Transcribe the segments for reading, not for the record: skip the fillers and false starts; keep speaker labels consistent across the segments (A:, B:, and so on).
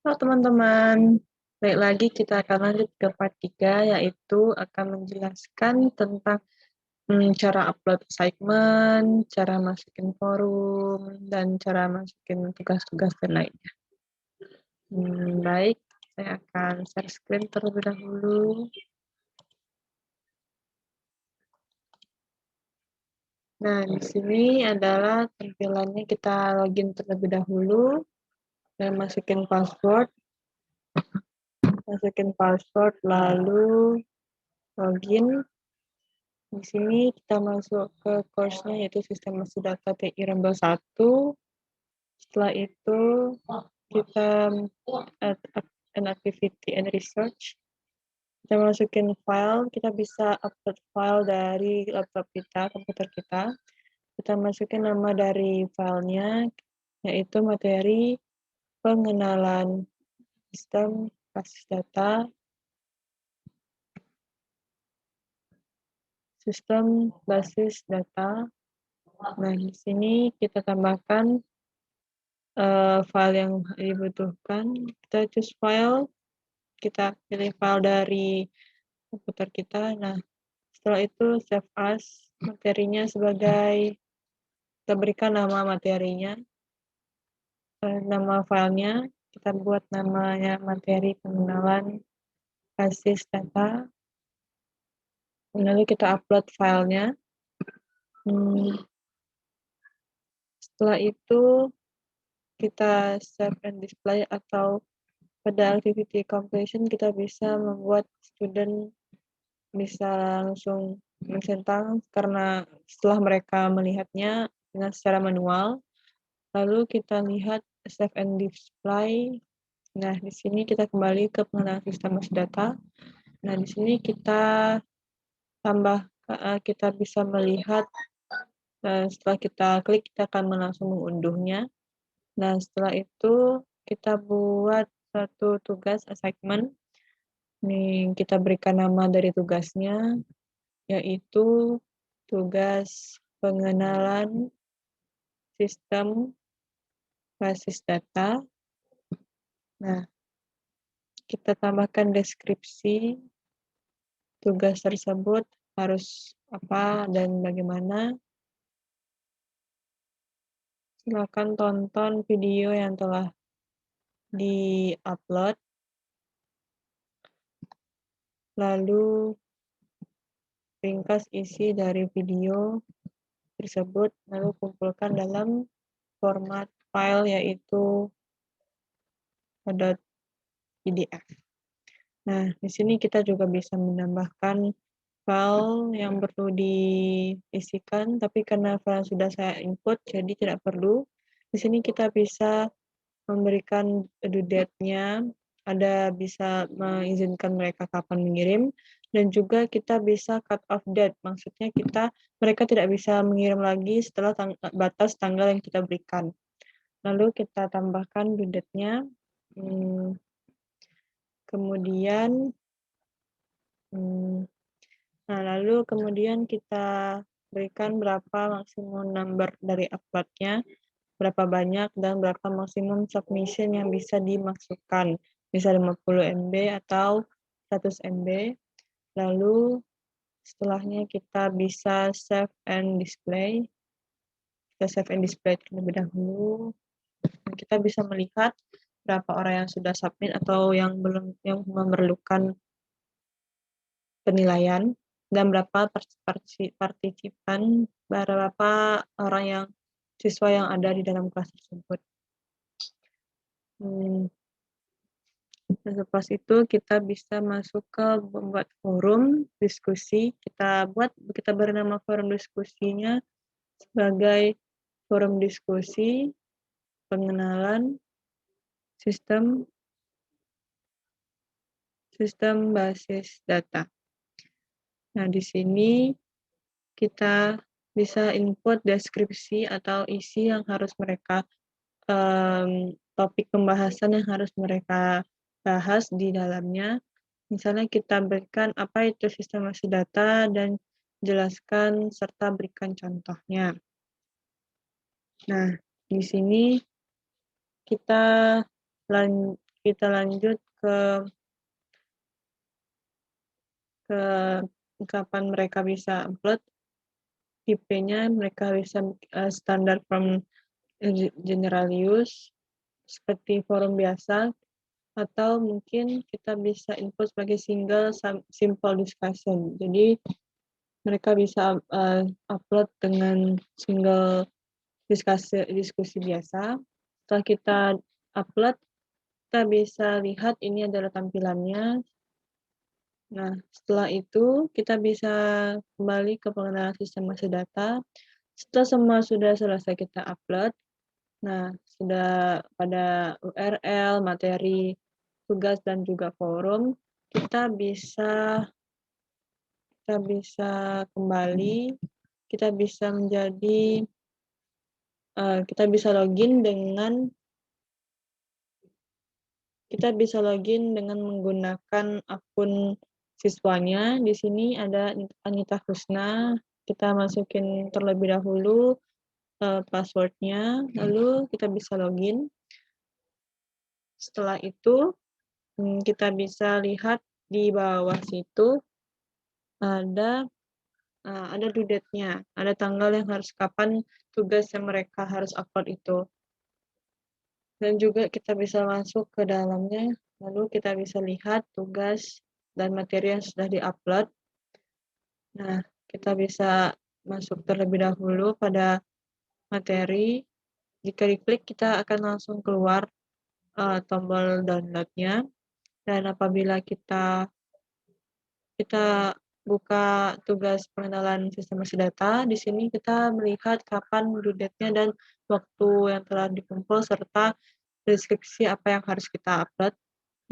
A: Halo teman-teman, baik lagi kita akan lanjut ke part 3, yaitu akan menjelaskan tentang cara upload assignment, cara masukin forum, dan cara masukin tugas-tugas dan lainnya. Baik, saya akan share screen terlebih dahulu. Nah, di sini adalah tampilannya, kita login terlebih dahulu dan masukin password, lalu login. Di sini kita masuk ke course-nya, yaitu Sistem Masuk Data TI Rembel 1. Setelah itu kita add an activity and research. Kita masukin file, kita bisa upload file dari laptop kita, komputer kita. Kita masukin nama dari filenya, yaitu materi pengenalan sistem basis data, sistem basis data. Nah, di sini kita tambahkan file yang dibutuhkan. Kita choose file, kita pilih file dari komputer kita. Nah, setelah itu save as materinya sebagai, kita berikan nama materinya, nama filenya, kita buat namanya materi pengenalan basis data. Lalu kita upload filenya. Setelah itu kita save and display, atau pada activity completion kita bisa membuat student bisa langsung mencentang karena setelah mereka melihatnya dengan secara manual. Lalu kita lihat save and display. Nah, di sini kita kembali ke pengenalan sistem basis data. Nah, di sini kita kita bisa melihat setelah kita klik, kita akan langsung mengunduhnya. Nah, setelah itu kita buat satu tugas assignment. Nih, kita berikan nama dari tugasnya, yaitu tugas pengenalan sistem basis data. Nah, kita tambahkan deskripsi tugas tersebut harus apa dan bagaimana. Silakan tonton video yang telah di-upload. Lalu ringkas isi dari video tersebut, lalu kumpulkan dalam format file, yaitu .pdf. Nah, di sini kita juga bisa menambahkan file yang perlu diisikan, tapi karena file sudah saya input, jadi tidak perlu. Di sini kita bisa memberikan due date-nya, ada bisa mengizinkan mereka kapan mengirim, dan juga kita bisa cut off date, maksudnya mereka tidak bisa mengirim lagi setelah batas tanggal yang kita berikan. Lalu kita tambahkan due date-nya, kemudian lalu kemudian kita berikan berapa maksimum number dari upload-nya, berapa banyak, dan berapa maksimum submission yang bisa dimasukkan, bisa 50 MB atau 100 MB. Lalu setelahnya kita bisa save and display. Kita save and display terlebih dahulu. Kita bisa melihat berapa orang yang sudah submit atau yang memerlukan penilaian, dan berapa partisipan, berapa orang siswa yang ada di dalam kelas tersebut. Setelah itu kita bisa masuk ke membuat forum diskusi. Kita beri nama forum diskusinya sebagai forum diskusi pengenalan sistem basis data. Nah, di sini kita bisa input deskripsi atau isi yang harus mereka, topik pembahasan yang harus mereka bahas di dalamnya. Misalnya kita berikan apa itu sistem basis data dan jelaskan serta berikan contohnya. Nah, di sini kita kita lanjut ke kapan mereka bisa upload, tipenya mereka bisa, standar from general use, seperti forum biasa, atau mungkin kita bisa input sebagai single simple discussion. Jadi mereka bisa, upload dengan single diskusi biasa. Setelah kita upload, kita bisa lihat ini adalah tampilannya. Nah, setelah itu kita bisa kembali ke pengenalan sistem masuk data. Setelah semua sudah selesai kita upload, nah sudah pada URL, materi, tugas, dan juga forum, kita bisa kembali, kita bisa menjadi, kita bisa login dengan menggunakan akun siswanya. Di sini ada Anita Husna, kita masukin terlebih dahulu, password-nya, lalu kita bisa login. Setelah itu, kita bisa lihat di bawah situ ada due date-nya, ada tanggal yang harus kapan tugas yang mereka harus upload itu. Dan juga kita bisa masuk ke dalamnya, lalu kita bisa lihat tugas dan materi yang sudah di-upload. Nah, kita bisa masuk terlebih dahulu pada materi. Jika diklik, kita akan langsung keluar tombol download-nya. Dan apabila kita buka tugas pengenalan sistem masuk data, di sini kita melihat kapan due date-nya dan waktu yang telah dikumpul serta deskripsi apa yang harus kita upload.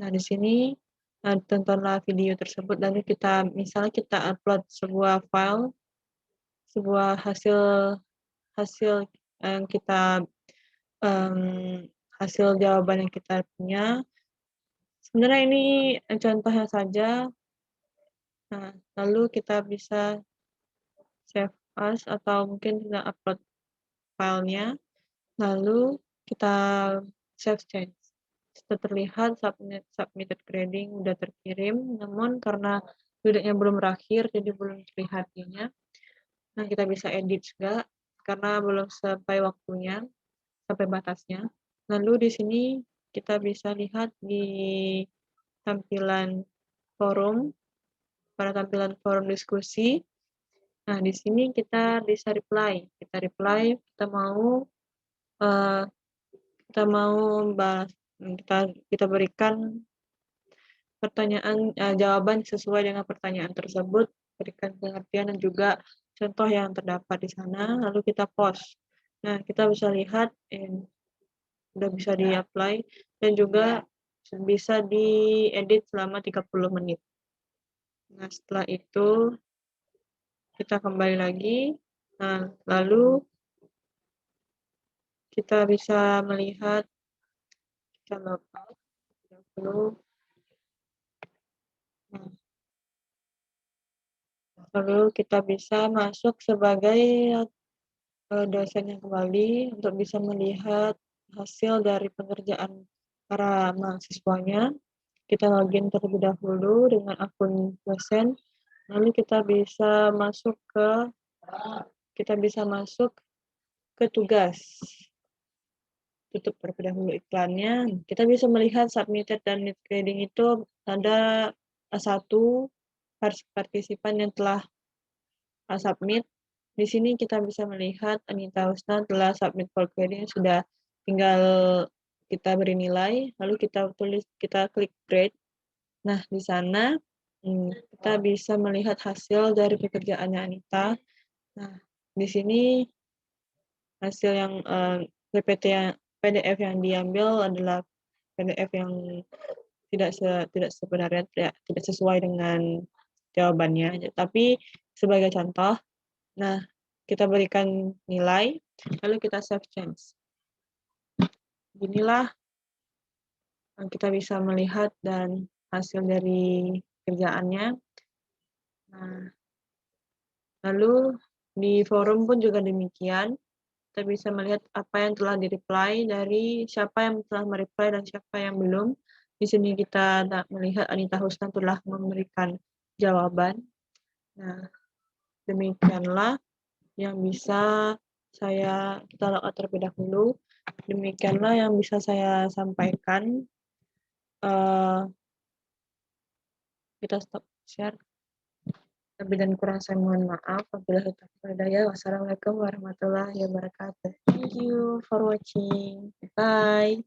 A: Nah, di sini tontonlah video tersebut, lalu misalnya kita upload sebuah file, sebuah hasil yang kita hasil jawaban yang kita punya. Sebenarnya ini contohnya saja. Nah, lalu kita bisa save as atau mungkin kita upload filenya, lalu kita save change. Sudah terlihat submitted grading udah terkirim, namun karena duduknya belum berakhir, jadi belum terlihat ininya. Nah, kita bisa edit juga, karena belum sampai waktunya, sampai batasnya. Lalu di sini kita bisa lihat di tampilan forum, pada tampilan forum diskusi. Nah, di sini kita bisa reply. Kita mau kita berikan jawaban sesuai dengan pertanyaan tersebut, berikan pengertian dan juga contoh yang terdapat di sana, lalu kita post. Nah, kita bisa lihat udah bisa di-apply dan juga bisa diedit selama 30 menit. Nah, setelah itu kita kembali lagi. Nah, lalu kita bisa melihat, kita logout, lalu kita bisa masuk sebagai dosen yang kembali untuk bisa melihat hasil dari pengerjaan para mahasiswanya. Kita login terlebih dahulu dengan akun dosen, lalu kita bisa masuk ke tugas. Tutup terlebih dahulu iklannya. Kita bisa melihat submitted dan need grading itu ada satu partisipan yang telah submit. Di sini kita bisa melihat Anita Husna telah submit for grading, sudah tinggal kita beri nilai, lalu kita klik grade. Nah, di sana kita bisa melihat hasil dari pekerjaannya Anita. Nah, di sini hasil yang PDF yang diambil adalah PDF yang tidak sebenarnya tidak sesuai dengan jawabannya. Tapi sebagai contoh, nah kita berikan nilai, lalu kita save change. Inilah kita bisa melihat dan hasil dari kerjaannya. Nah, lalu di forum pun juga demikian. Kita bisa melihat apa yang telah di-reply dari siapa yang telah mereply dan siapa yang belum. Di sini kita melihat Anita Husna telah memberikan jawaban. Nah, demikianlah yang bisa kita login terlebih dahulu. Demikianlah yang bisa saya sampaikan. Kita stop share. Lebih dan kurang saya mohon maaf. Wabillahi taufiq wal hidayah. Wassalamualaikum warahmatullahi wabarakatuh. Thank you for watching. Bye.